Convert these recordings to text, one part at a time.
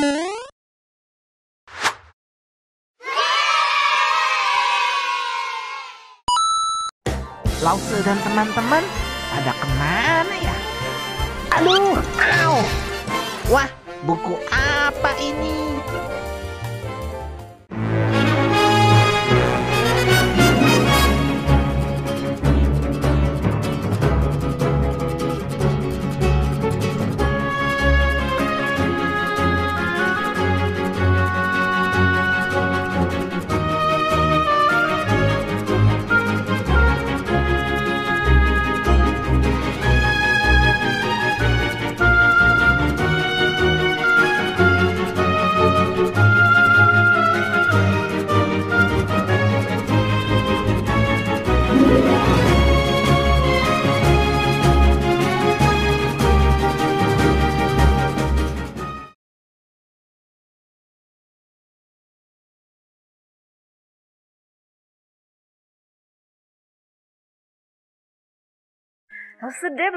Lause dan teman-teman pada kemana ya? Aduh, au. Wah, buku apa ini?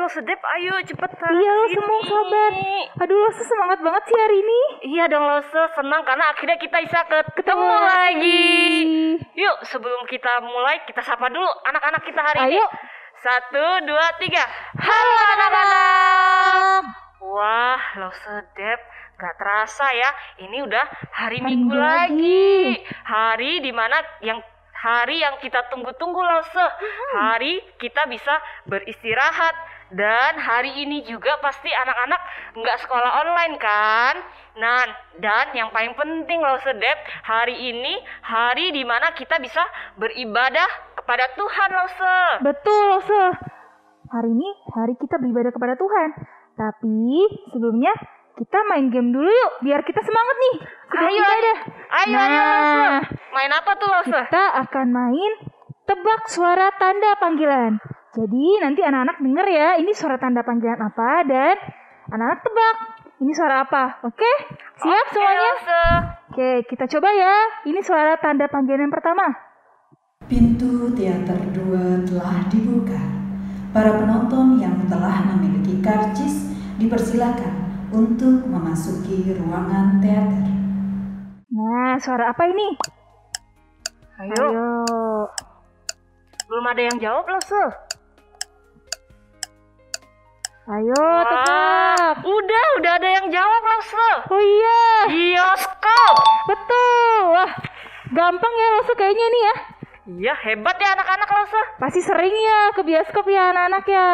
Lo sedep, ayo cepetan. Iya, lo semua sabar. Aduh, lo semangat banget sih hari ini. Iya dong, lo senang karena akhirnya kita bisa ketemu lagi. Yuk, sebelum kita mulai, kita sapa dulu anak-anak kita hari ini. Ayo. 1, 2, 3. Halo anak-anak. Wah, lo sedep. Gak terasa ya, ini udah hari Minggu lagi. Hari dimana hari yang kita tunggu-tunggu Lause. Hari kita bisa beristirahat. Dan hari ini juga pasti anak-anak nggak sekolah online kan? Nah, dan yang paling penting Lause Dep, hari ini hari dimana kita bisa beribadah kepada Tuhan Lause. Betul, Lause. Hari ini hari kita beribadah kepada Tuhan. Tapi sebelumnya kita main game dulu yuk, biar kita semangat nih. Ayo Lause. Main apa tuh Lause? Kita akan main tebak suara tanda panggilan. Jadi nanti anak-anak denger ya, ini suara tanda panggilan apa dan anak-anak tebak ini suara apa. Oke? Siap semuanya? Lause. Oke, kita coba ya. Ini suara tanda panggilan yang pertama. Pintu teater 2 telah dibuka. Para penonton yang telah memiliki karcis dipersilakan untuk memasuki ruangan teater. Nah, suara apa ini? Ayo. Belum ada yang jawab Lause. Ayo, tebak. Udah ada yang jawab Lause. Oh iya. Bioskop. Betul. Wah, gampang ya Lause kayaknya nih ya. Iya, hebat ya anak-anak Lause. Pasti sering ya ke bioskop ya anak-anak ya.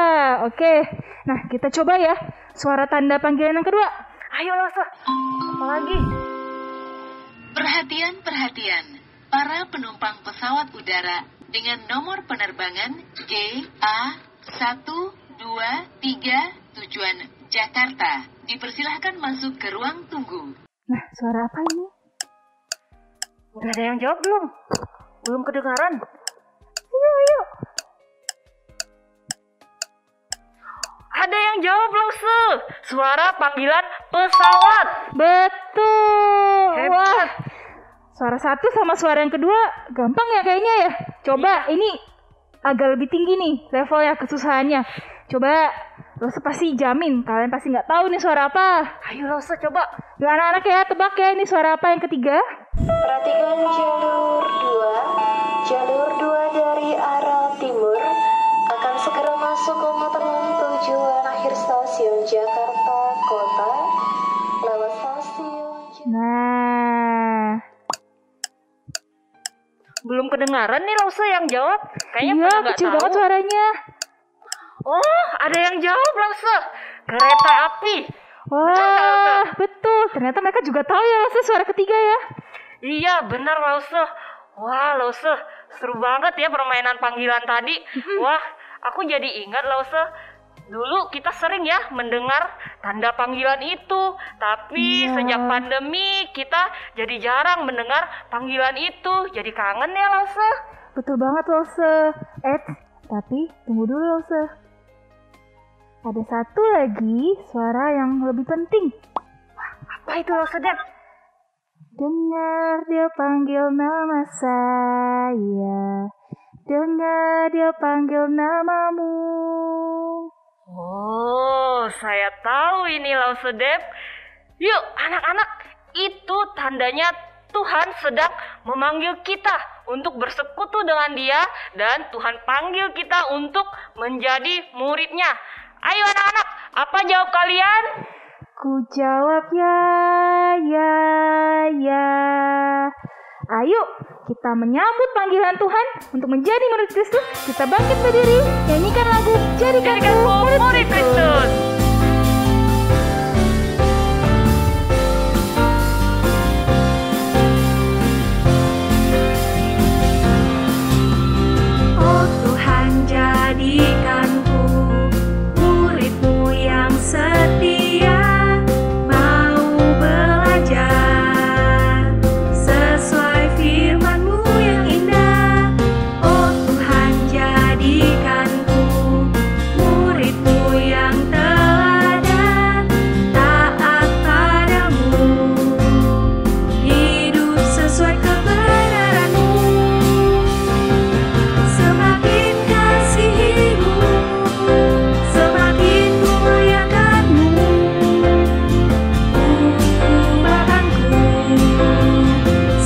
Oke, nah kita coba ya suara tanda panggilan yang kedua. Ayo Lause. Apa lagi? Perhatian. Para penumpang pesawat udara dengan nomor penerbangan GA123 tujuan Jakarta dipersilahkan masuk ke ruang tunggu. Nah, suara apa ini? Udah ada yang jawab belum? Belum kedengaran. Ayo. Ada yang jawab Lause. Suara panggilan pesawat. Betul. Hebat. Wah. Suara satu sama suara yang kedua gampang ya kayaknya ya. Coba ini agak lebih tinggi nih levelnya kesusahannya. Coba Lause pasti jamin kalian pasti nggak tahu nih suara apa. Ayo Lause coba. Yuk anak-anak ya tebak ya ini suara apa yang ketiga. Perhatikan jalur 2 dari arah timur akan segera masuk ke meteran tujuan akhir stasiun Jakarta Kota lewat stasiun. Nah, Belum kedengaran nih Lause yang jawab. Kayaknya iya pada nggak kecil tahu. banget suaranya. Oh, ada yang jawab Lause. Kereta api. Wah, betul. Ternyata mereka juga tahu ya Lause suara ketiga ya. Iya, benar Lause. Wah, Lause, seru banget ya permainan panggilan tadi. Wah, aku jadi ingat Lause. Dulu kita sering ya mendengar tanda panggilan itu. Tapi Iya. sejak pandemi kita jadi jarang mendengar panggilan itu. Jadi kangen ya Lause. Betul banget Lause. Tapi tunggu dulu Lause. Ada satu lagi suara yang lebih penting. Apa itu Lause, Dep? Dengar dia panggil nama saya. Dengar dia panggil namamu. Oh, saya tahu ini Lause Dep. Yuk, anak-anak, itu tandanya Tuhan sedang memanggil kita untuk bersekutu dengan Dia, dan Tuhan panggil kita untuk menjadi muridnya. Ayo anak-anak, apa jawab kalian? Ku jawab ya. Ayo, kita menyambut panggilan Tuhan untuk menjadi murid Kristus. Kita bangkit berdiri, nyanyikan lagu Jadikanku Murid Kristus. Oh Tuhan, jadikanku murid-Mu yang setia, mau belajar sesuai firman-Mu yang indah. Oh Tuhan, jadikanku murid-Mu yang teladan, taat padamu, hidup sesuai kebenaran-Mu. Semakin kasihi-Mu, semakin muliakan-Mu, ubahkanku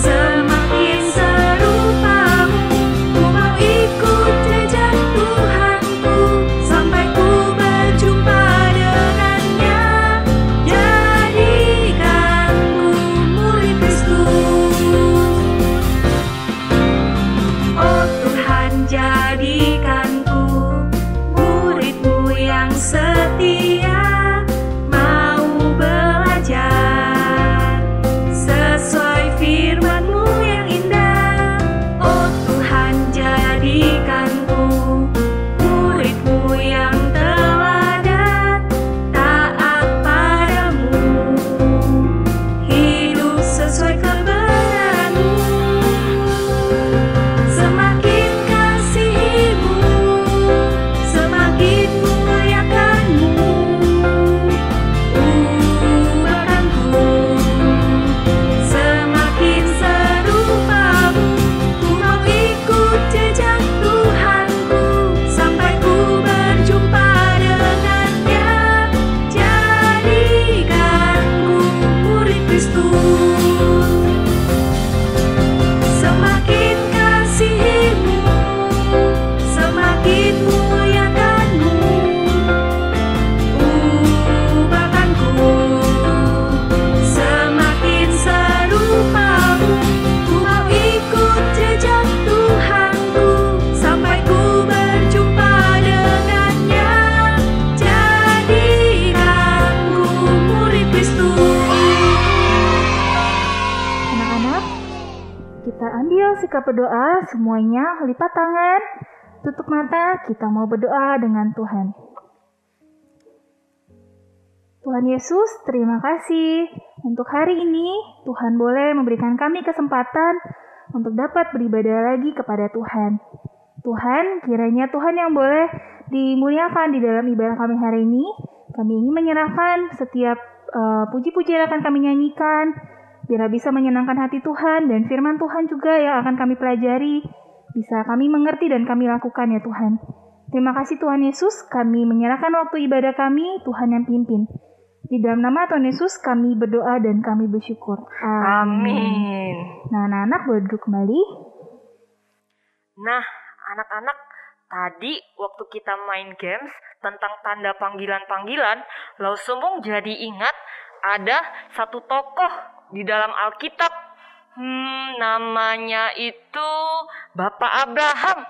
semakin serupa-Mu. Ku mau ikut jejak Tuhanku sampai ku berjumpa dengannya. Jadikanku murid Kristus. Oh Tuhan, jadikanku murid-Mu yang setia, mau belajar sesuai firman-Mu yang indah. Oh Tuhan, jadikanku murid-Mu yang teladan, taat padamu, hidup sesuai kebenaran-Mu. Semakin kasihi-Mu, semakin muliakan-Mu, ubahkanku semakin serupa-Mu. Ku mau ikut jejak Tuhanku sampai ku berjumpa dengannya. Jadikanku murid Kristus. Semakin kasihi-Mu, semakin muliakan-Mu, ubahkanku semakin serupa-Mu. Ku mau ikut jejak Tuhanku sampai ku berjumpa dengannya. Jadikanku murid Kristus. Anak-anak, kita ambil sikap berdoa semuanya, lipat tangan, tutup mata, kita mau berdoa dengan Tuhan. Tuhan Yesus, terima kasih untuk hari ini. Tuhan boleh memberikan kami kesempatan untuk dapat beribadah lagi kepada Tuhan. Tuhan, kiranya Tuhan yang boleh dimuliakan di dalam ibadah kami hari ini. Kami ingin menyerahkan setiap puji-puji yang akan kami nyanyikan, biar bisa menyenangkan hati Tuhan, dan firman Tuhan juga yang akan kami pelajari, bisa kami mengerti dan kami lakukan ya Tuhan. Terima kasih Tuhan Yesus, kami menyerahkan waktu ibadah kami, Tuhan yang pimpin. Di dalam nama Tuhan Yesus kami berdoa dan kami bersyukur. Amin. Nah, anak-anak boleh duduk kembali. Nah, anak-anak, tadi waktu kita main games tentang tanda panggilan-panggilan, Lau Sumbung jadi ingat ada satu tokoh di dalam Alkitab. Namanya itu Bapak Abraham.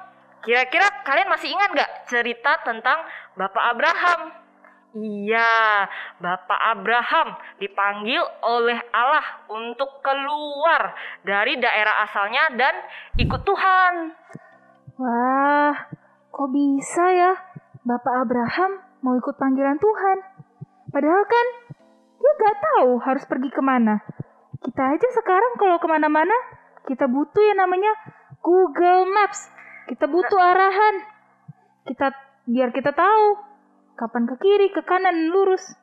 Kira-kira kalian masih ingat gak cerita tentang Bapak Abraham? Iya, Bapak Abraham dipanggil oleh Allah untuk keluar dari daerah asalnya dan ikut Tuhan. Wah, kok bisa ya Bapak Abraham mau ikut panggilan Tuhan? Padahal kan dia gak tahu harus pergi kemana. Kita aja sekarang kalau kemana-mana, kita butuh yang namanya Google Maps. Kita butuh arahan. Biar kita tahu kapan ke kiri, ke kanan, lurus.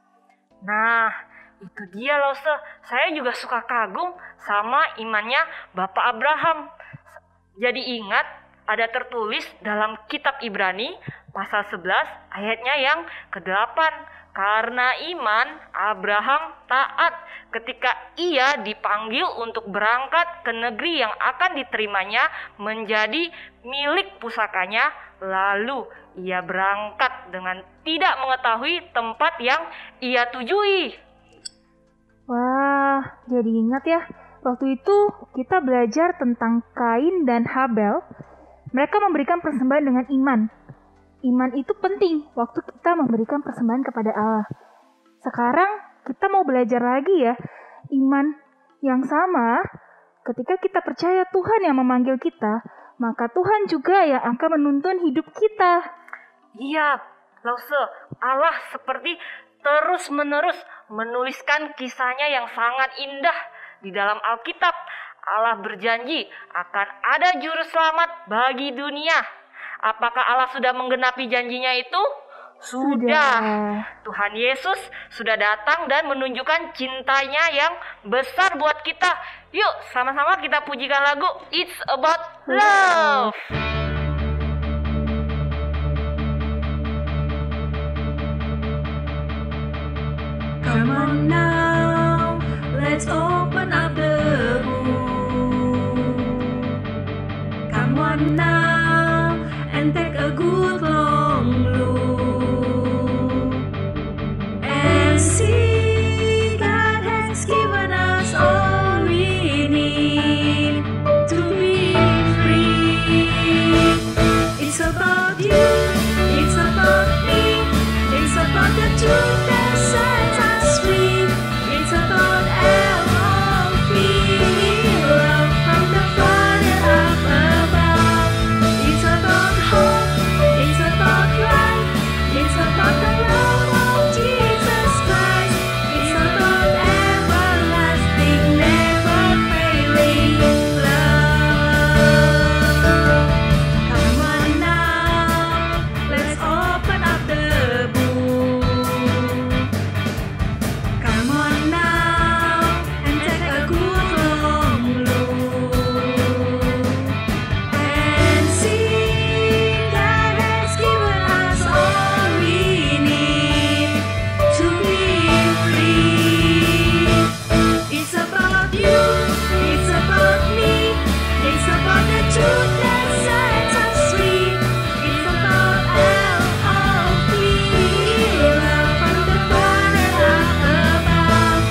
Nah, itu dia loh, saya juga suka kagum sama imannya Bapak Abraham. Jadi ingat, ada tertulis dalam kitab Ibrani pasal 11 ayatnya yang ke-8. Karena iman, Abraham taat ketika ia dipanggil untuk berangkat ke negeri yang akan diterimanya menjadi milik pusakanya. Lalu ia berangkat dengan tidak mengetahui tempat yang ia tujui. Wah, jadi ingat ya. Waktu itu kita belajar tentang Kain dan Habel. Mereka memberikan persembahan dengan iman. Iman itu penting waktu kita memberikan persembahan kepada Allah. Sekarang kita mau belajar lagi ya. Iman yang sama ketika kita percaya Tuhan yang memanggil kita, maka Tuhan juga yang akan menuntun hidup kita. Iya, Lause, Allah seperti terus-menerus menuliskan kisahnya yang sangat indah di dalam Alkitab. Allah berjanji akan ada juru selamat bagi dunia. Apakah Allah sudah menggenapi janjinya itu? Sudah. Tuhan Yesus sudah datang dan menunjukkan cintanya yang besar buat kita. Yuk, sama-sama kita pujikan lagu It's About Love. Come on now, let's open up the book. Come on now, and take a good long look and see God has given us all we need to be free. It's about you, it's about me, it's about the truth that sets us free. It's about L.O.V. love from the Father up above. It's about hope, it's about life, it's about the love of Jesus Christ. It's about everlasting, never failing love. Come on now, let's open up the book. Come on now, and take a good long look and see God has given us all we need to be free. It's about you, it's about me, it's about the truth that sets us free. It's about L.O.V. love from the Father up above.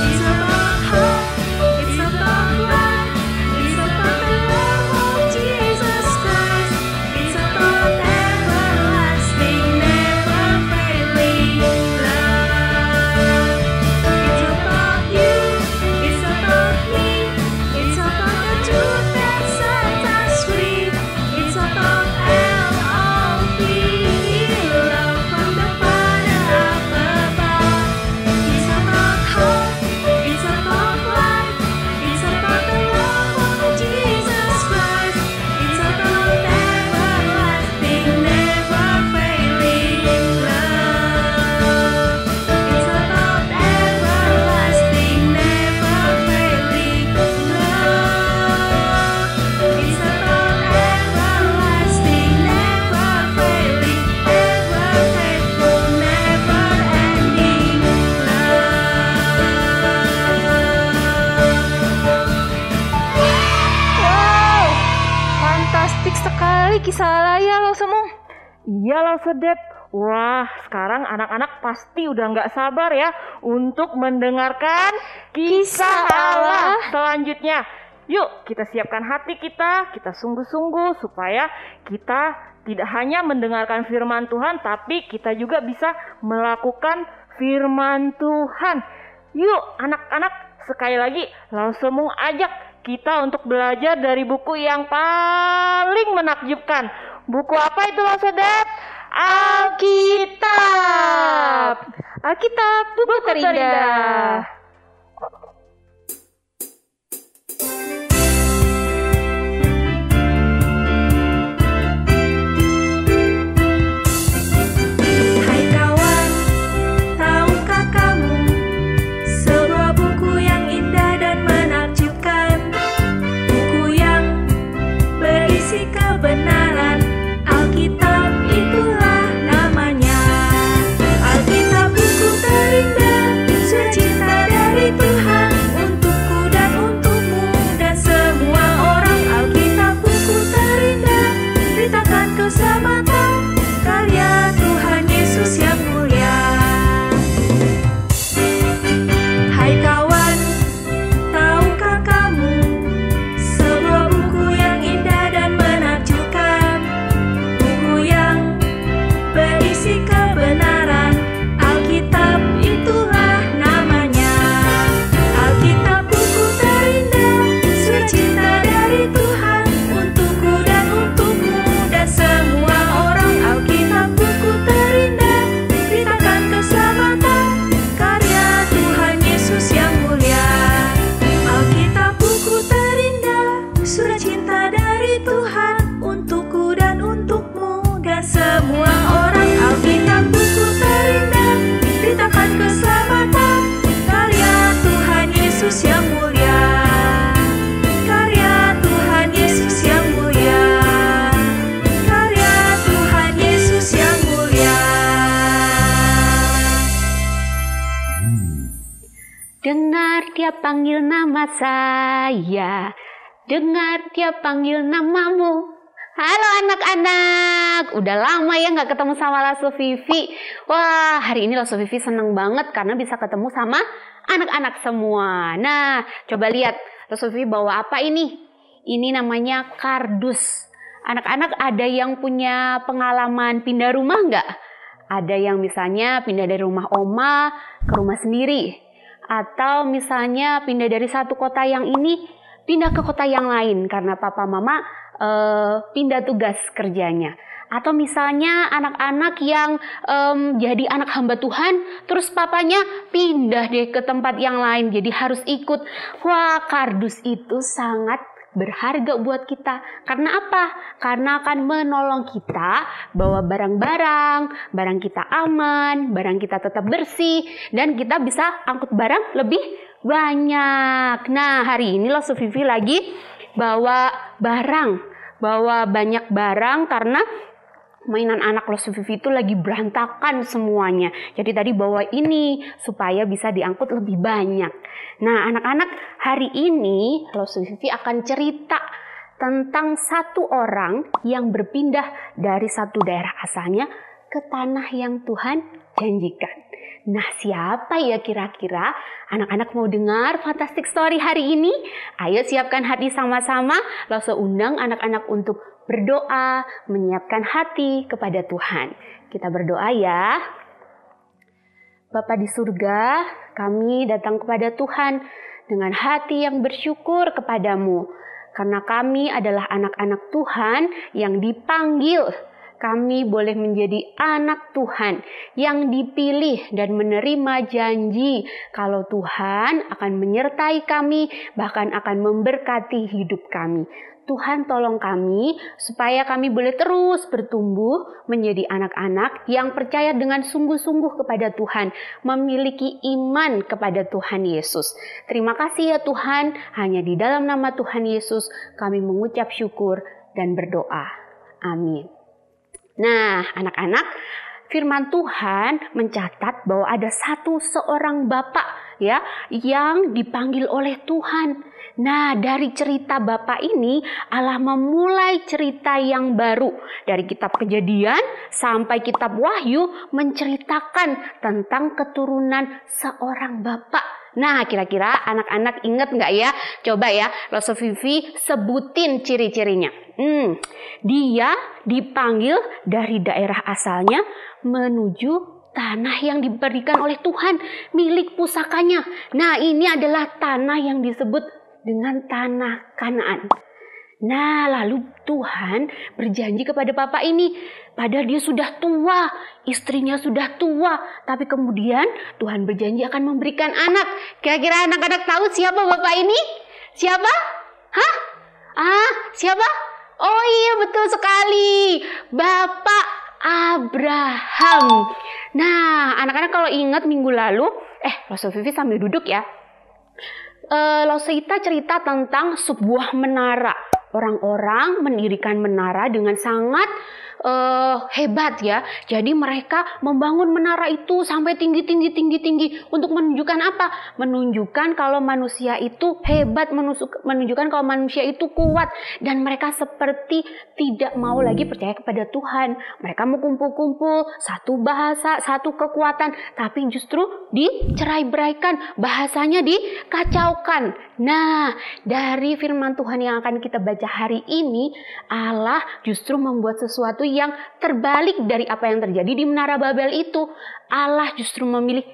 It's about hope, it's about life, it's about the love of Jesus Christ. It's about everlasting, never failing love. It's about you, it's about me, it's about the truth that sets us free. It's about L.O.V. love from the Father up above. It's about hope, it's about life, it's about the love of Jesus Christ. It's about everlasting, never failing love. It's about everlasting, never failing love. It's about everlasting, never failing, ever faithful, never ending love. Wow, fantastik sekali kisah Laya lo semua. Iya loh Sedep. Wah, sekarang anak-anak pasti udah nggak sabar ya untuk mendengarkan kisah Allah selanjutnya. Yuk, kita siapkan hati kita sungguh-sungguh supaya kita tidak hanya mendengarkan firman Tuhan, tapi kita juga bisa melakukan firman Tuhan. Yuk, anak-anak, sekali lagi, langsung ajak kita untuk belajar dari buku yang paling menakjubkan. Buku apa itu loh Sedep? Alkitab. Alkitab, buku terindah. Hai kawan, tahukah kamu sebuah buku yang indah dan menakjubkan, buku yang berisi kebenaran. Alkitab itulah namanya. Alkitab buku dengar dia panggil nama saya. Dengar dia panggil namamu. Halo anak-anak, udah lama ya nggak ketemu sama Lasso Vivi. Wah, hari ini Lasso Vivi seneng banget karena bisa ketemu sama anak-anak semua. Nah, coba lihat Lasso Vivi bawa apa ini? Ini namanya kardus. Anak-anak ada yang punya pengalaman pindah rumah nggak? Ada yang misalnya pindah dari rumah oma ke rumah sendiri. Atau misalnya pindah dari satu kota yang ini, pindah ke kota yang lain karena papa mama pindah tugas kerjanya. Atau misalnya anak-anak yang jadi anak hamba Tuhan, terus papanya pindah deh ke tempat yang lain, jadi harus ikut. Wah, kardus itu sangat berharga buat kita. Karena apa? Karena akan menolong kita bawa barang-barang, barang kita aman, barang kita tetap bersih, dan kita bisa angkut barang lebih banyak. Nah, hari ini Lasso Vivi lagi bawa banyak barang karena mainan anak Lasso Vivi itu lagi berantakan semuanya. Jadi tadi bawa ini supaya bisa diangkut lebih banyak. Nah, anak-anak, hari ini Lasso Vivi akan cerita tentang satu orang yang berpindah dari satu daerah asalnya ke tanah yang Tuhan janjikan. Nah, siapa ya kira-kira? Anak-anak mau dengar fantastic story hari ini? Ayo siapkan hati sama-sama. Lasso undang anak-anak untuk berdoa, menyiapkan hati kepada Tuhan. Kita berdoa ya. Bapa di surga, kami datang kepada Tuhan dengan hati yang bersyukur kepadamu. Karena kami adalah anak-anak Tuhan yang dipanggil. Kami boleh menjadi anak Tuhan yang dipilih dan menerima janji kalau Tuhan akan menyertai kami, bahkan akan memberkati hidup kami. Tuhan tolong kami supaya kami boleh terus bertumbuh menjadi anak-anak yang percaya dengan sungguh-sungguh kepada Tuhan, memiliki iman kepada Tuhan Yesus. Terima kasih ya Tuhan, hanya di dalam nama Tuhan Yesus kami mengucap syukur dan berdoa. Amin. Nah, anak-anak, firman Tuhan mencatat bahwa ada seorang bapak ya yang dipanggil oleh Tuhan. Nah, dari cerita bapak ini Allah memulai cerita yang baru. Dari kitab Kejadian sampai kitab Wahyu menceritakan tentang keturunan seorang bapak. Nah, kira-kira anak-anak ingat nggak ya? Coba ya, Lasso Vivi sebutin ciri-cirinya. Dia dipanggil dari daerah asalnya menuju tanah yang diberikan oleh Tuhan, milik pusakanya. Nah, ini adalah tanah yang disebut dengan tanah Kanaan. Nah, lalu Tuhan berjanji kepada bapak ini, padahal dia sudah tua, istrinya sudah tua, tapi kemudian Tuhan berjanji akan memberikan anak. Kira-kira anak-anak tahu siapa bapak ini? Siapa? Hah? Siapa? Oh iya, betul sekali. Bapak Abraham. Nah, anak-anak kalau ingat minggu lalu, Lasso Vivi sambil duduk ya. Lasso Ita cerita tentang sebuah menara. Orang-orang mendirikan menara dengan sangat hebat ya. Jadi mereka membangun menara itu sampai tinggi untuk menunjukkan apa? Menunjukkan kalau manusia itu hebat, menunjukkan kalau manusia itu kuat, dan mereka seperti tidak mau lagi percaya kepada Tuhan. Mereka mau kumpul-kumpul, satu bahasa, satu kekuatan, tapi justru dicerai-beraikan, bahasanya dikacaukan. Nah, dari firman Tuhan yang akan kita baca hari ini, Allah justru membuat sesuatu yang terbalik dari apa yang terjadi di Menara Babel itu. Allah justru memilih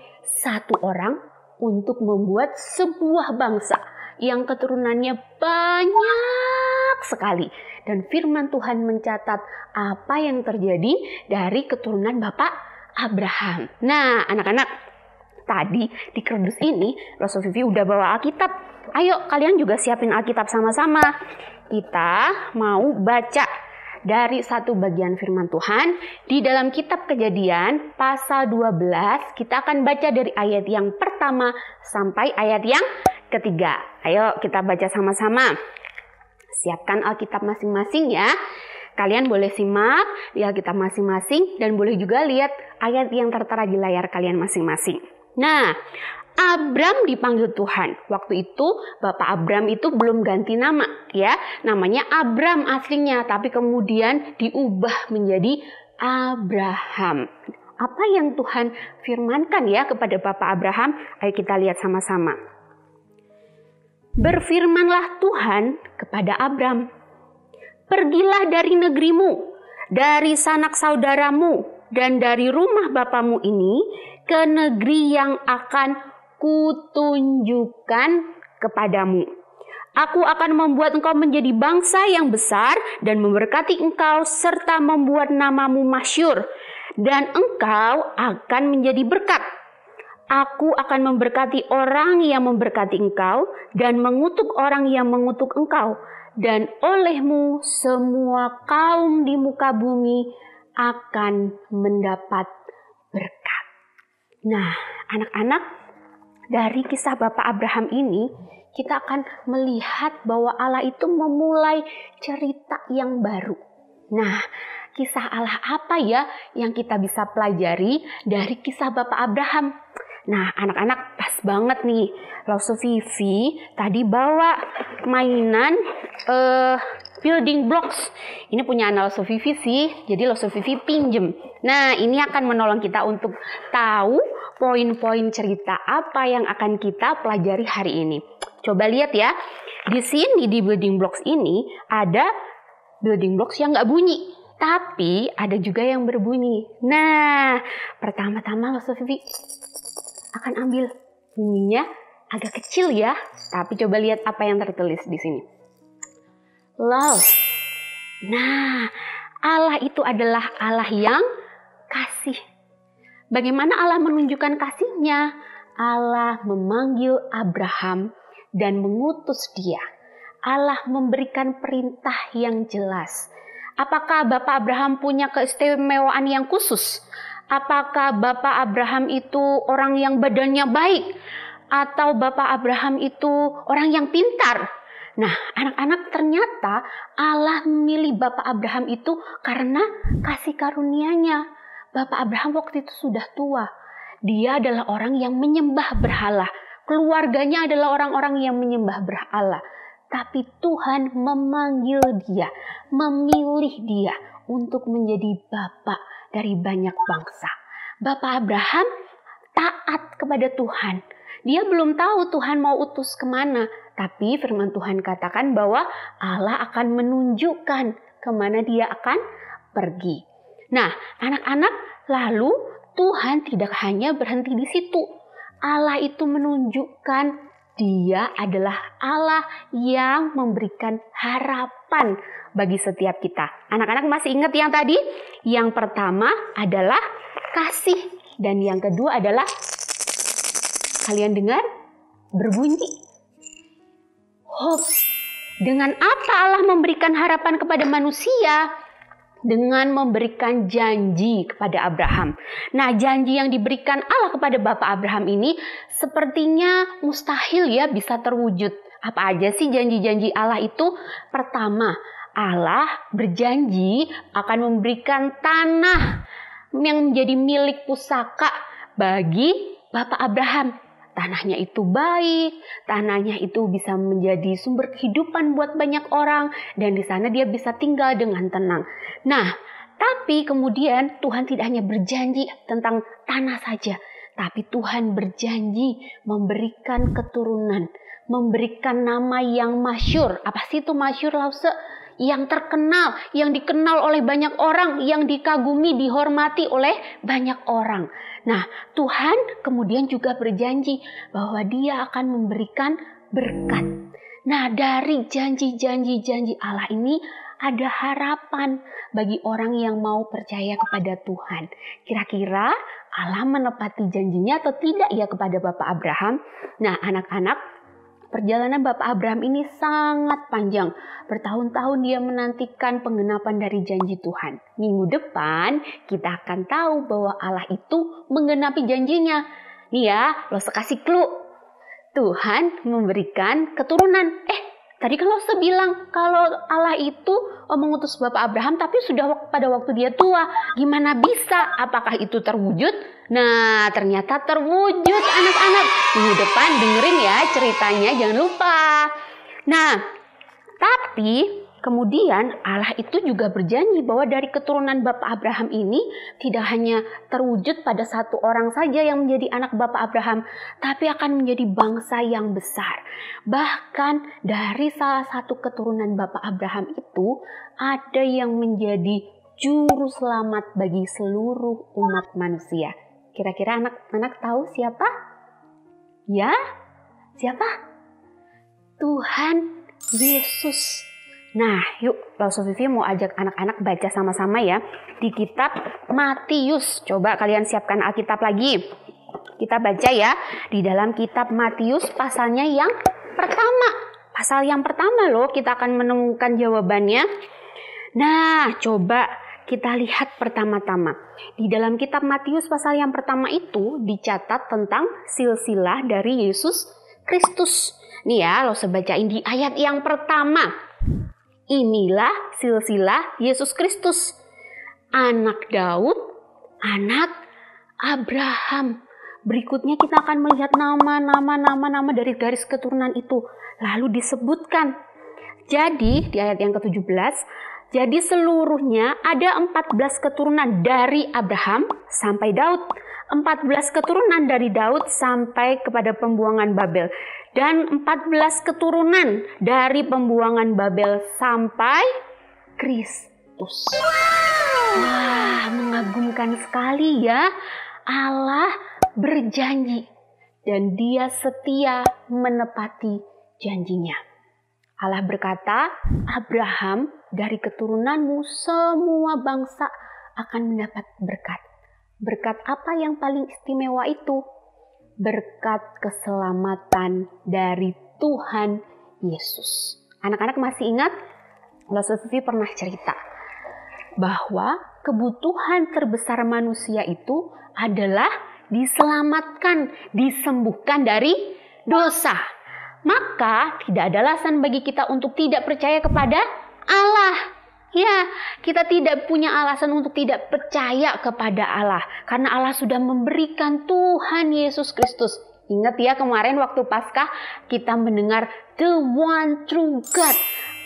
satu orang untuk membuat sebuah bangsa yang keturunannya banyak sekali. Dan firman Tuhan mencatat apa yang terjadi dari keturunan Bapak Abraham. Nah, anak-anak, tadi di kardus ini Lasso Vivi udah bawa Alkitab. Ayo kalian juga siapin Alkitab sama-sama. Kita mau baca dari satu bagian firman Tuhan di dalam kitab Kejadian pasal 12. Kita akan baca dari ayat yang pertama sampai ayat yang ketiga. Ayo kita baca sama-sama. Siapkan Alkitab masing-masing ya. Kalian boleh simak di Alkitab masing-masing dan boleh juga lihat ayat yang tertera di layar kalian masing-masing. Nah, Abram dipanggil Tuhan. Waktu itu Bapak Abram itu belum ganti nama ya. Namanya Abram aslinya, tapi kemudian diubah menjadi Abraham. Apa yang Tuhan firmankan ya kepada Bapak Abraham? Ayo kita lihat sama-sama. Berfirmanlah Tuhan kepada Abram, pergilah dari negerimu, dari sanak saudaramu, dan dari rumah bapamu ini ke negeri yang akan kutunjukkan kepadamu. Aku akan membuat engkau menjadi bangsa yang besar dan memberkati engkau serta membuat namamu masyhur, dan engkau akan menjadi berkat. Aku akan memberkati orang yang memberkati engkau dan mengutuk orang yang mengutuk engkau, dan olehmu semua kaum di muka bumi akan mendapat berkat. Nah, anak-anak, dari kisah Bapak Abraham ini, kita akan melihat bahwa Allah itu memulai cerita yang baru. Nah, kisah Allah apa ya yang kita bisa pelajari dari kisah Bapak Abraham? Nah, anak-anak pas banget nih. Lauso Vivi tadi bawa mainan building blocks. Ini punya Lauso Vivi sih, jadi Lauso Vivi pinjem. Nah, ini akan menolong kita untuk tahu poin-poin cerita apa yang akan kita pelajari hari ini. Coba lihat ya, di sini di building blocks ini ada building blocks yang nggak bunyi, tapi ada juga yang berbunyi. Nah, pertama-tama Lauso Vivi akan ambil, bunyinya agak kecil ya, tapi coba lihat apa yang tertulis di sini. Love. Nah, Allah itu adalah Allah yang kasih. Bagaimana Allah menunjukkan kasihnya? Allah memanggil Abraham dan mengutus dia. Allah memberikan perintah yang jelas. Apakah Bapak Abraham punya keistimewaan yang khusus? Apakah Bapak Abraham itu orang yang badannya baik? Atau Bapak Abraham itu orang yang pintar? Nah, anak-anak, ternyata Allah memilih Bapak Abraham itu karena kasih karunia-Nya. Bapak Abraham waktu itu sudah tua. Dia adalah orang yang menyembah berhala. Keluarganya adalah orang-orang yang menyembah berhala. Tapi Tuhan memanggil dia, memilih dia untuk menjadi bapak dari banyak bangsa. Bapak Abraham taat kepada Tuhan. Dia belum tahu Tuhan mau utus kemana. Tapi firman Tuhan katakan bahwa Allah akan menunjukkan kemana dia akan pergi. Nah, anak-anak, lalu Tuhan tidak hanya berhenti di situ. Allah itu menunjukkan dia adalah Allah yang memberikan harapan bagi setiap kita. Anak-anak masih ingat yang tadi? Yang pertama adalah kasih. Dan yang kedua adalah, kalian dengar? Berbunyi. Hope. Dengan apa Allah memberikan harapan kepada manusia? Dengan memberikan janji kepada Abraham. Nah, janji yang diberikan Allah kepada Bapak Abraham ini sepertinya mustahil ya bisa terwujud. Apa aja sih janji-janji Allah itu? Pertama, Allah berjanji akan memberikan tanah yang menjadi milik pusaka bagi Bapak Abraham. Tanahnya itu baik, tanahnya itu bisa menjadi sumber kehidupan buat banyak orang, dan di sana dia bisa tinggal dengan tenang. Nah, tapi kemudian Tuhan tidak hanya berjanji tentang tanah saja, tapi Tuhan berjanji memberikan keturunan, memberikan nama yang masyhur. Apa sih itu masyhur, Lause? Yang terkenal, yang dikenal oleh banyak orang, yang dikagumi, dihormati oleh banyak orang. Nah, Tuhan kemudian juga berjanji bahwa Dia akan memberikan berkat. Nah, dari janji-janji Allah ini ada harapan bagi orang yang mau percaya kepada Tuhan. Kira-kira Allah menepati janjinya atau tidak ya kepada Bapak Abraham? Nah, anak-anak, perjalanan Bapak Abraham ini sangat panjang. Bertahun-tahun dia menantikan penggenapan dari janji Tuhan. Minggu depan kita akan tahu bahwa Allah itu menggenapi janjinya. Nih ya, lo kasih clue. Tuhan memberikan keturunan. Tadi kan Lause bilang kalau Allah itu mengutus Bapak Abraham tapi sudah pada waktu dia tua. Gimana bisa? Apakah itu terwujud? Nah, ternyata terwujud anak-anak. Minggu depan dengerin ya ceritanya, jangan lupa. Nah, tapi kemudian Allah itu juga berjanji bahwa dari keturunan Bapak Abraham ini tidak hanya terwujud pada satu orang saja yang menjadi anak Bapak Abraham, tapi akan menjadi bangsa yang besar. Bahkan dari salah satu keturunan Bapak Abraham itu ada yang menjadi juru selamat bagi seluruh umat manusia. Kira-kira anak-anak tahu siapa? Ya? Siapa? Tuhan Yesus. Nah, yuk Lause Vivi mau ajak anak-anak baca sama-sama ya di kitab Matius. Coba kalian siapkan Alkitab lagi. Kita baca ya di dalam kitab Matius pasalnya yang pertama. Pasal yang pertama loh kita akan menemukan jawabannya. Nah, coba kita lihat pertama-tama. Di dalam kitab Matius pasal yang pertama itu dicatat tentang silsilah dari Yesus Kristus. Nih ya, Lause bacain di ayat yang pertama. Inilah silsilah Yesus Kristus, anak Daud, anak Abraham. Berikutnya kita akan melihat nama dari garis keturunan itu. Lalu disebutkan. Jadi di ayat yang ke-17, jadi seluruhnya ada 14 keturunan dari Abraham sampai Daud. 14 keturunan dari Daud sampai kepada pembuangan Babel. Dan 14 keturunan dari pembuangan Babel sampai Kristus. Wah, mengagumkan sekali ya. Allah berjanji dan dia setia menepati janjinya. Allah berkata, Abraham, dari keturunanmu semua bangsa akan mendapat berkat. Berkat apa yang paling istimewa itu? Berkat keselamatan dari Tuhan Yesus. Anak-anak masih ingat? Lause Vivi pernah cerita bahwa kebutuhan terbesar manusia itu adalah diselamatkan, disembuhkan dari dosa. Maka tidak ada alasan bagi kita untuk tidak percaya kepada Allah. Ya, kita tidak punya alasan untuk tidak percaya kepada Allah. Karena Allah sudah memberikan Tuhan Yesus Kristus. Ingat ya kemarin waktu Paskah kita mendengar the one true God.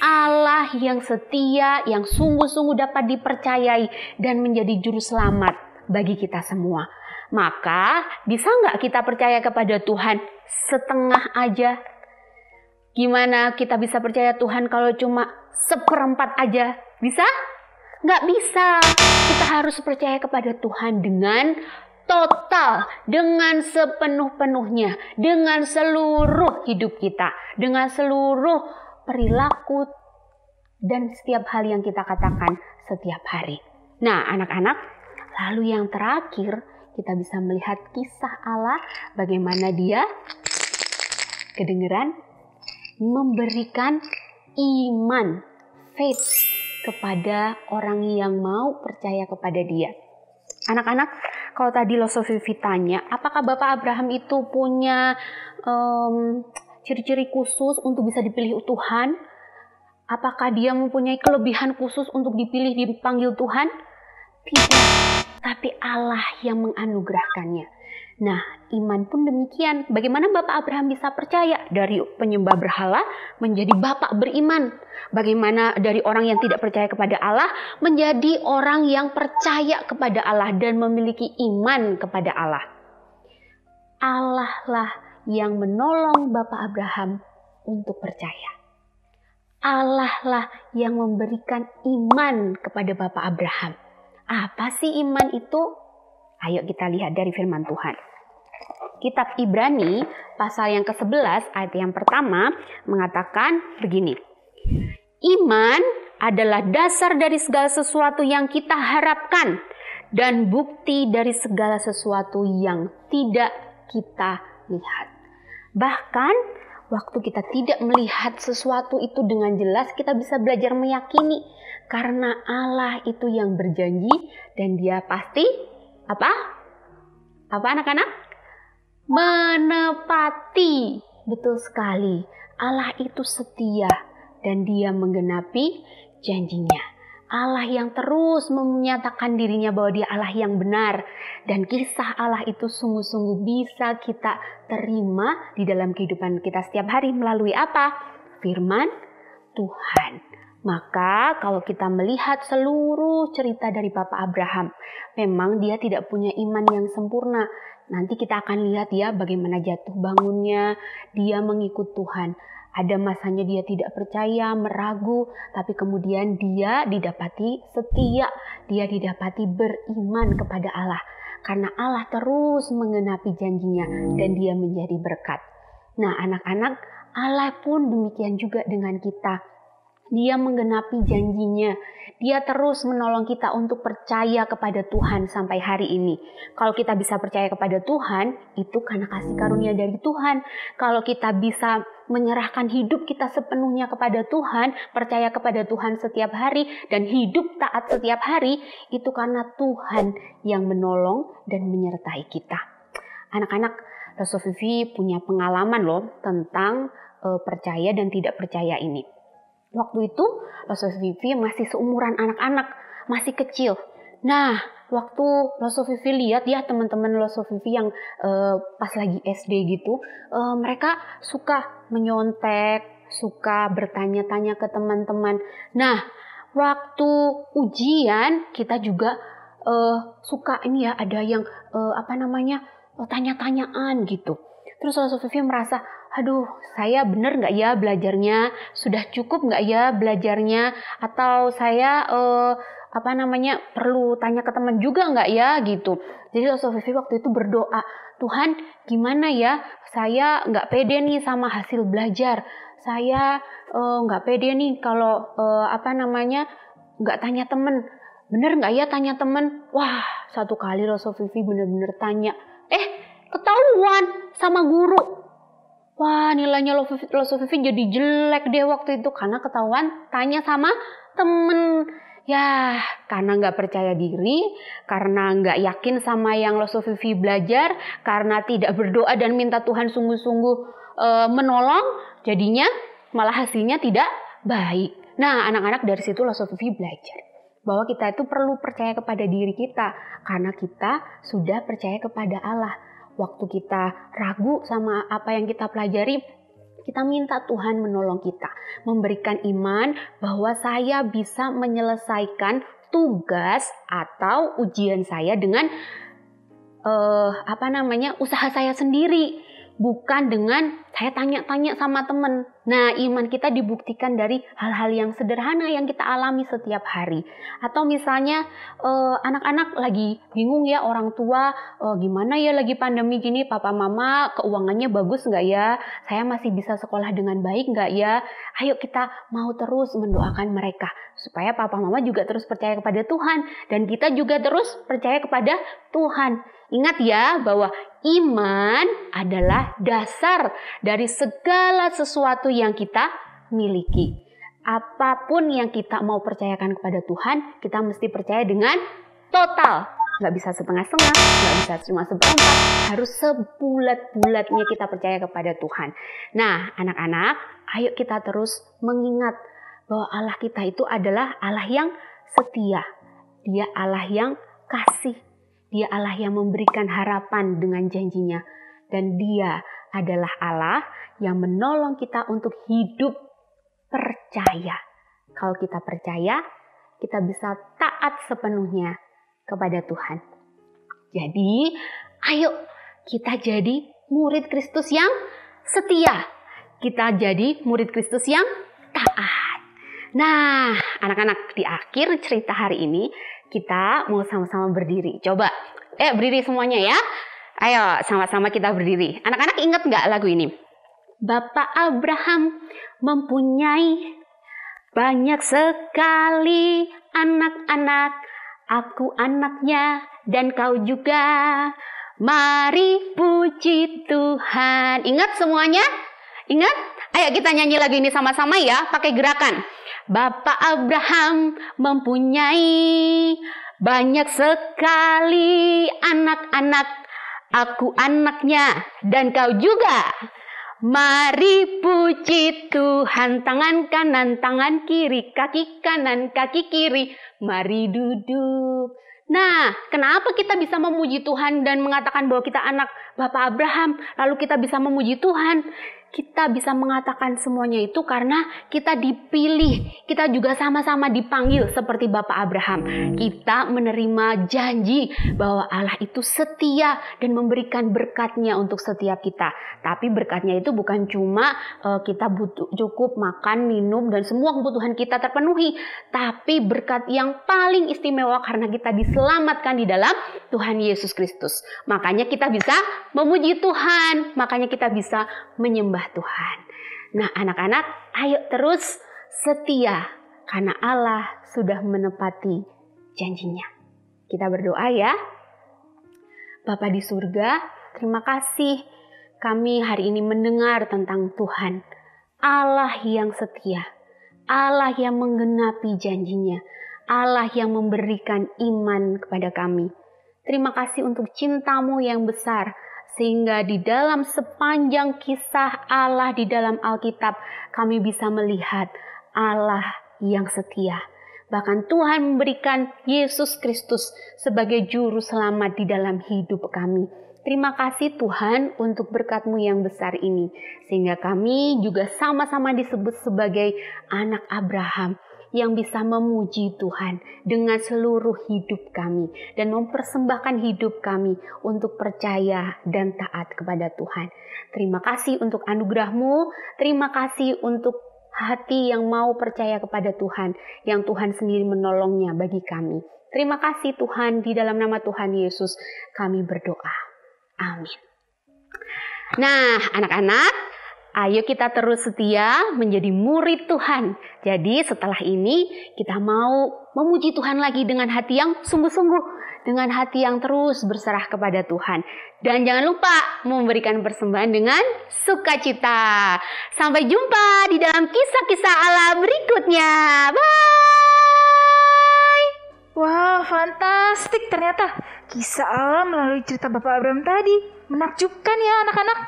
Allah yang setia, yang sungguh-sungguh dapat dipercayai dan menjadi juru selamat bagi kita semua. Maka bisa nggak kita percaya kepada Tuhan setengah aja? Gimana kita bisa percaya Tuhan kalau cuma seperempat aja? Bisa? Nggak bisa. Kita harus percaya kepada Tuhan dengan total, dengan sepenuh-penuhnya, dengan seluruh hidup kita, dengan seluruh perilaku dan setiap hal yang kita katakan setiap hari. Nah, anak-anak, lalu yang terakhir kita bisa melihat kisah Allah bagaimana dia kedengeran memberikan iman, faith kepada orang yang mau percaya kepada dia. Anak-anak, kalau tadi Lause Vivi tanya, apakah Bapak Abraham itu punya ciri-ciri khusus untuk bisa dipilih Tuhan? Apakah dia mempunyai kelebihan khusus untuk dipilih, dipanggil Tuhan? Tidak, tapi Allah yang menganugerahkannya. Nah, iman pun demikian. Bagaimana Bapak Abraham bisa percaya dari penyembah berhala menjadi bapak beriman? Bagaimana dari orang yang tidak percaya kepada Allah menjadi orang yang percaya kepada Allah dan memiliki iman kepada Allah? Allah lah yang menolong Bapak Abraham untuk percaya. Allah lah yang memberikan iman kepada Bapak Abraham. Apa sih iman itu? Ayo kita lihat dari firman Tuhan. Kitab Ibrani pasal yang ke-11 ayat yang pertama mengatakan begini. Iman adalah dasar dari segala sesuatu yang kita harapkan dan bukti dari segala sesuatu yang tidak kita lihat. Bahkan waktu kita tidak melihat sesuatu itu dengan jelas, kita bisa belajar meyakini karena Allah itu yang berjanji dan dia pasti apa? Apa anak-anak? Menepati. Betul sekali. Allah itu setia dan Dia menggenapi janjinya. Allah yang terus menyatakan dirinya bahwa Dia Allah yang benar. Dan kisah Allah itu sungguh-sungguh bisa kita terima di dalam kehidupan kita setiap hari melalui apa? Firman Tuhan. Maka kalau kita melihat seluruh cerita dari Bapak Abraham, memang dia tidak punya iman yang sempurna. Nanti kita akan lihat ya bagaimana jatuh bangunnya dia mengikut Tuhan. Ada masanya dia tidak percaya, meragu, tapi kemudian dia didapati setia, dia didapati beriman kepada Allah. Karena Allah terus menggenapi janjinya dan dia menjadi berkat. Nah anak-anak, Allah pun demikian juga dengan kita. Dia menggenapi janjinya. Dia terus menolong kita untuk percaya kepada Tuhan sampai hari ini. Kalau kita bisa percaya kepada Tuhan, itu karena kasih karunia dari Tuhan. Kalau kita bisa menyerahkan hidup kita sepenuhnya kepada Tuhan, percaya kepada Tuhan setiap hari, dan hidup taat setiap hari, itu karena Tuhan yang menolong dan menyertai kita. Anak-anak, Rasul Vivi punya pengalaman loh tentang percaya dan tidak percaya ini. Waktu itu Rasul Vivi masih seumuran anak-anak, masih kecil. Nah, waktu Rasul Vivi lihat ya teman-teman Rasul Vivi yang pas lagi SD gitu, mereka suka menyontek, suka bertanya-tanya ke teman-teman. Nah, waktu ujian kita juga suka ini ya ada yang tanya-tanyaan gitu. Terus Rasul Vivi merasa, aduh, saya benar nggak ya belajarnya? Sudah cukup nggak ya belajarnya? Atau saya perlu tanya ke teman juga nggak ya gitu? Jadi Rasul Vivi waktu itu berdoa, Tuhan, gimana ya? Saya nggak pede nih sama hasil belajar. Saya nggak pede nih kalau nggak tanya teman. Bener nggak ya tanya teman? Wah, satu kali Rasul Vivi bener-bener tanya. Ketahuan sama guru. Wah, nilainya Rasul Vivi jadi jelek deh waktu itu karena ketahuan tanya sama temen. Ya, karena nggak percaya diri, karena nggak yakin sama yang Rasul Vivi belajar, karena tidak berdoa dan minta Tuhan sungguh-sungguh menolong, jadinya malah hasilnya tidak baik. Nah, anak-anak dari situ Rasul Vivi belajar bahwa kita itu perlu percaya kepada diri kita karena kita sudah percaya kepada Allah. Waktu kita ragu sama apa yang kita pelajari, kita minta Tuhan menolong kita, memberikan iman bahwa saya bisa menyelesaikan tugas atau ujian saya dengan usaha saya sendiri, bukan dengan saya tanya-tanya sama teman. Nah, iman kita dibuktikan dari hal-hal yang sederhana yang kita alami setiap hari. Atau misalnya anak-anak lagi bingung ya orang tua, gimana ya lagi pandemi gini, papa mama keuangannya bagus nggak ya? Saya masih bisa sekolah dengan baik nggak ya? Ayo kita mau terus mendoakan mereka supaya papa mama juga terus percaya kepada Tuhan dan kita juga terus percaya kepada Tuhan. Ingat ya bahwa iman adalah dasar dari segala sesuatu yang kita miliki. Apapun yang kita mau percayakan kepada Tuhan, kita mesti percaya dengan total. Nggak bisa setengah-setengah, nggak bisa cuma seperempat. Harus sebulat-bulatnya kita percaya kepada Tuhan. Nah, anak-anak, ayo kita terus mengingat bahwa Allah kita itu adalah Allah yang setia. Dia Allah yang kasih. Dia Allah yang memberikan harapan dengan janjinya. Dan dia adalah Allah yang menolong kita untuk hidup percaya. Kalau kita percaya, kita bisa taat sepenuhnya kepada Tuhan. Jadi, ayo kita jadi murid Kristus yang setia. Kita jadi murid Kristus yang taat. Nah, anak-anak, di akhir cerita hari ini, kita mau sama-sama berdiri. Coba, berdiri semuanya ya. Ayo, sama-sama kita berdiri. Anak-anak ingat nggak lagu ini? Bapak Abraham mempunyai banyak sekali anak-anak. Aku anaknya dan kau juga. Mari puji Tuhan. Ingat semuanya? Ingat? Ayo kita nyanyi lagu ini sama-sama ya, pakai gerakan. Bapak Abraham mempunyai banyak sekali anak-anak. Aku anaknya dan kau juga. Mari puji Tuhan, tangan kanan, tangan kiri, kaki kanan, kaki kiri. Mari duduk. Nah, kenapa kita bisa memuji Tuhan dan mengatakan bahwa kita anak Bapak Abraham, lalu kita bisa memuji Tuhan? Kita bisa mengatakan semuanya itu karena kita dipilih. Kita juga sama-sama dipanggil seperti Bapak Abraham. Kita menerima janji bahwa Allah itu setia dan memberikan berkatnya untuk setiap kita. Tapi berkatnya itu bukan cuma kita butuh cukup makan, minum, dan semua kebutuhan kita terpenuhi. Tapi berkat yang paling istimewa karena kita diselamatkan di dalam Tuhan Yesus Kristus. Makanya kita bisa memuji Tuhan. Makanya kita bisa menyembah Tuhan. Nah, anak-anak, ayo terus setia karena Allah sudah menepati janjinya. Kita berdoa ya. Bapa di surga, terima kasih kami hari ini mendengar tentang Tuhan, Allah yang setia, Allah yang menggenapi janjinya, Allah yang memberikan iman kepada kami. Terima kasih untuk cinta-Mu yang besar, sehingga di dalam sepanjang kisah Allah di dalam Alkitab, kami bisa melihat Allah yang setia. Bahkan Tuhan memberikan Yesus Kristus sebagai juru selamat di dalam hidup kami. Terima kasih Tuhan untuk berkat-Mu yang besar ini. Sehingga kami juga sama-sama disebut sebagai anak Abraham yang bisa memuji Tuhan dengan seluruh hidup kami dan mempersembahkan hidup kami untuk percaya dan taat kepada Tuhan. Terima kasih untuk anugerah-Mu, terima kasih untuk hati yang mau percaya kepada Tuhan, yang Tuhan sendiri menolongnya bagi kami. Terima kasih Tuhan, di dalam nama Tuhan Yesus kami berdoa. Amin. Nah, anak-anak, ayo kita terus setia menjadi murid Tuhan. Jadi setelah ini kita mau memuji Tuhan lagi dengan hati yang sungguh-sungguh, dengan hati yang terus berserah kepada Tuhan. Dan jangan lupa memberikan persembahan dengan sukacita. Sampai jumpa di dalam kisah-kisah Allah berikutnya. Bye! Wah, fantastik ternyata. Kisah Allah melalui cerita Bapak Abraham tadi. Menakjubkan ya anak-anak.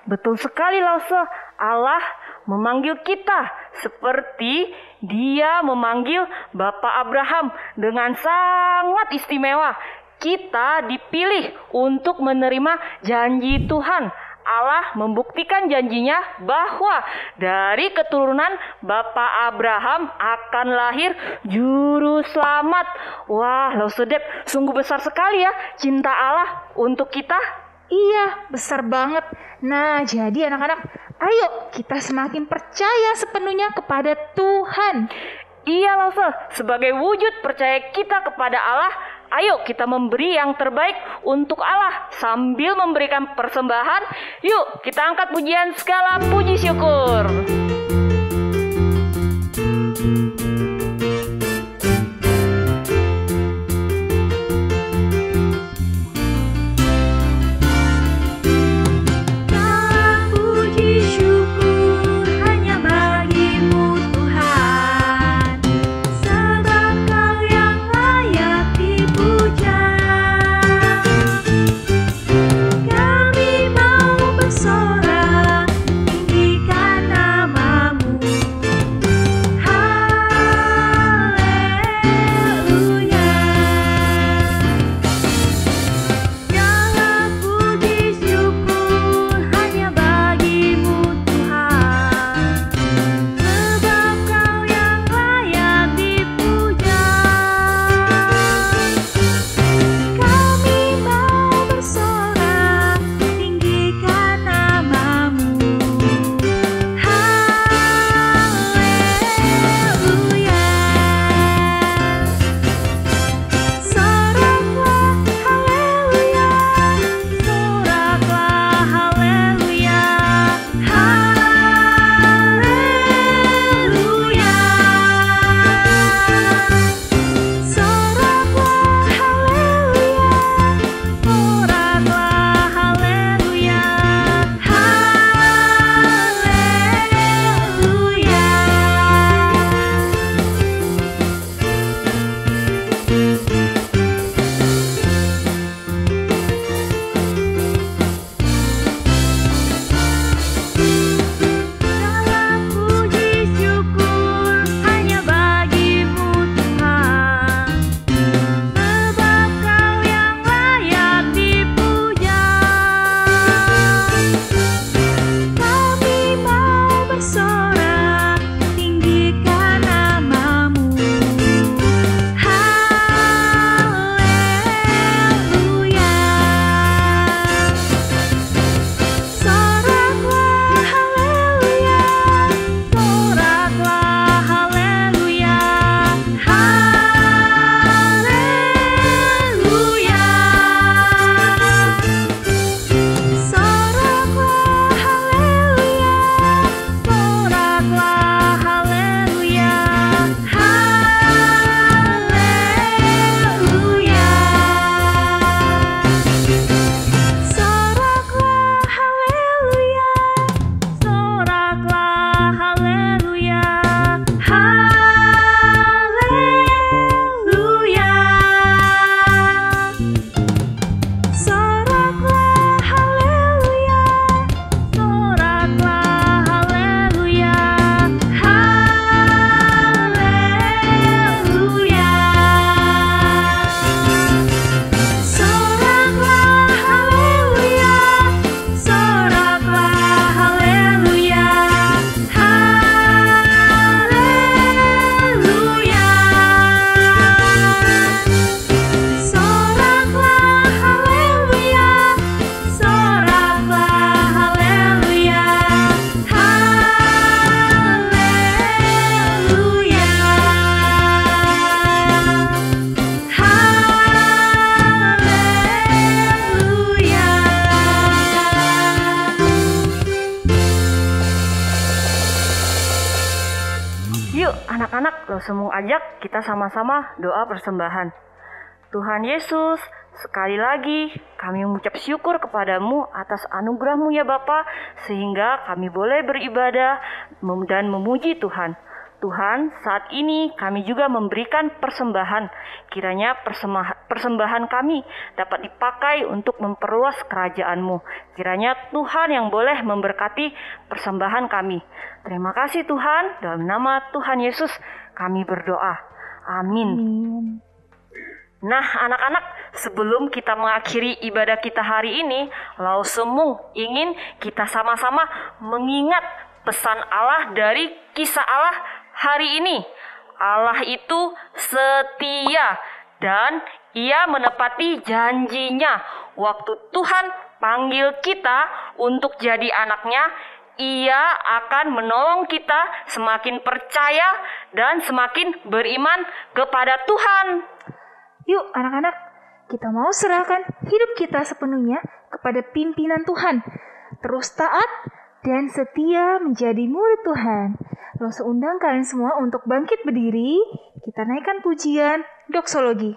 Betul sekali Lause. Allah memanggil kita seperti Dia memanggil Bapak Abraham dengan sangat istimewa. Kita dipilih untuk menerima janji Tuhan. Allah membuktikan janjinya bahwa dari keturunan Bapak Abraham akan lahir juru selamat. Wah, Lause Dep, sungguh besar sekali ya cinta Allah untuk kita. Iya, besar banget. Nah, jadi anak-anak, ayo kita semakin percaya sepenuhnya kepada Tuhan. Iya Lause, sebagai wujud percaya kita kepada Allah, ayo kita memberi yang terbaik untuk Allah sambil memberikan persembahan. Yuk kita angkat pujian segala puji syukur. Kami mau bersorak tinggikan nama Yuk anak-anak, lo semua ajak kita sama-sama doa persembahan. Tuhan Yesus, sekali lagi kami mengucap syukur kepadamu atas anugerah-Mu ya Bapa, sehingga kami boleh beribadah dan memuji Tuhan. Tuhan, saat ini kami juga memberikan persembahan. Kiranya persembahan kami dapat dipakai untuk memperluas kerajaan-Mu. Kiranya Tuhan yang boleh memberkati persembahan kami. Terima kasih Tuhan, dalam nama Tuhan Yesus kami berdoa. Amin. Nah anak-anak, sebelum kita mengakhiri ibadah kita hari ini, Lau Semung ingin kita sama-sama mengingat pesan Allah dari kisah Allah hari ini. Allah itu setia dan Ia menepati janjinya. Waktu Tuhan panggil kita untuk jadi anaknya, Ia akan menolong kita semakin percaya dan semakin beriman kepada Tuhan. Yuk anak-anak, kita mau serahkan hidup kita sepenuhnya kepada pimpinan Tuhan. Terus taat dan setia menjadi murid Tuhan. Lalu seundang kalian semua untuk bangkit berdiri. Kita naikkan pujian doksologi.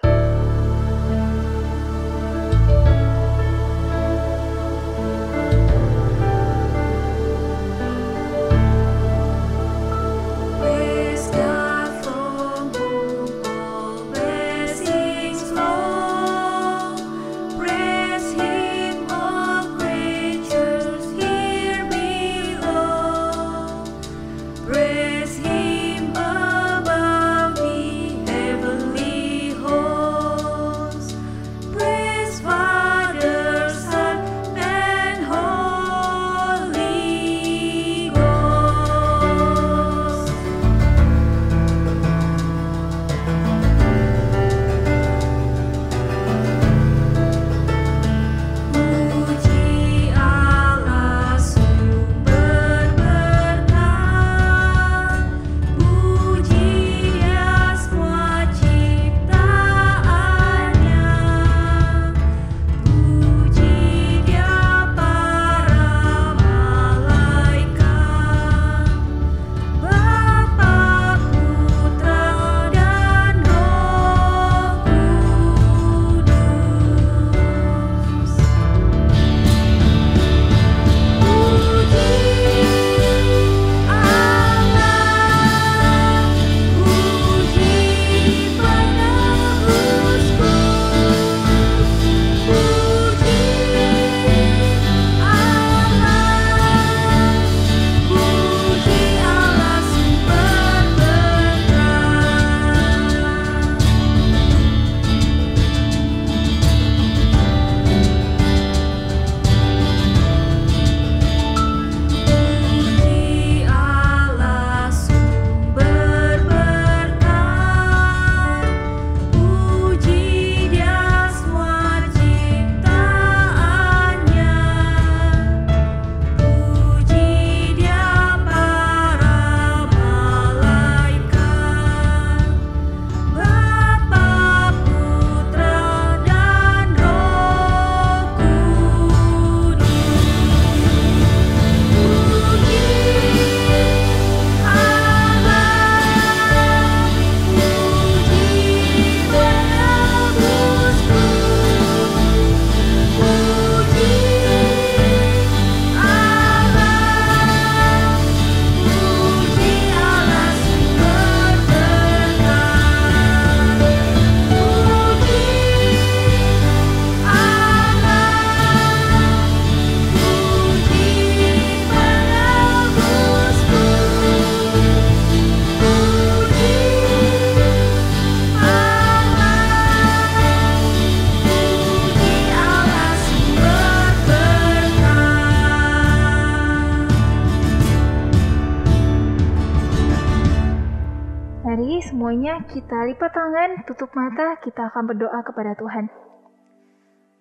Mari semuanya kita lipat tangan, tutup mata, kita akan berdoa kepada Tuhan.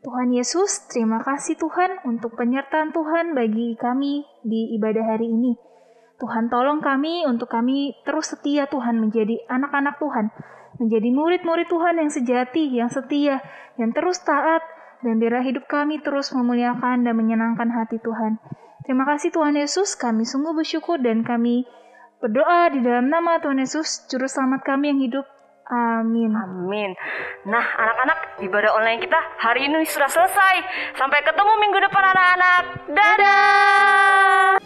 Tuhan Yesus, terima kasih Tuhan untuk penyertaan Tuhan bagi kami di ibadah hari ini. Tuhan tolong kami untuk kami terus setia Tuhan menjadi anak-anak Tuhan, menjadi murid-murid Tuhan yang sejati, yang setia, yang terus taat, dan biarlah hidup kami terus memuliakan dan menyenangkan hati Tuhan. Terima kasih Tuhan Yesus, kami sungguh bersyukur dan kami Berdoa di dalam nama Tuhan Yesus, Juru Selamat kami yang hidup. Amin. Amin. Nah, anak-anak, ibadah online kita hari ini sudah selesai. Sampai ketemu minggu depan anak-anak. Dadah!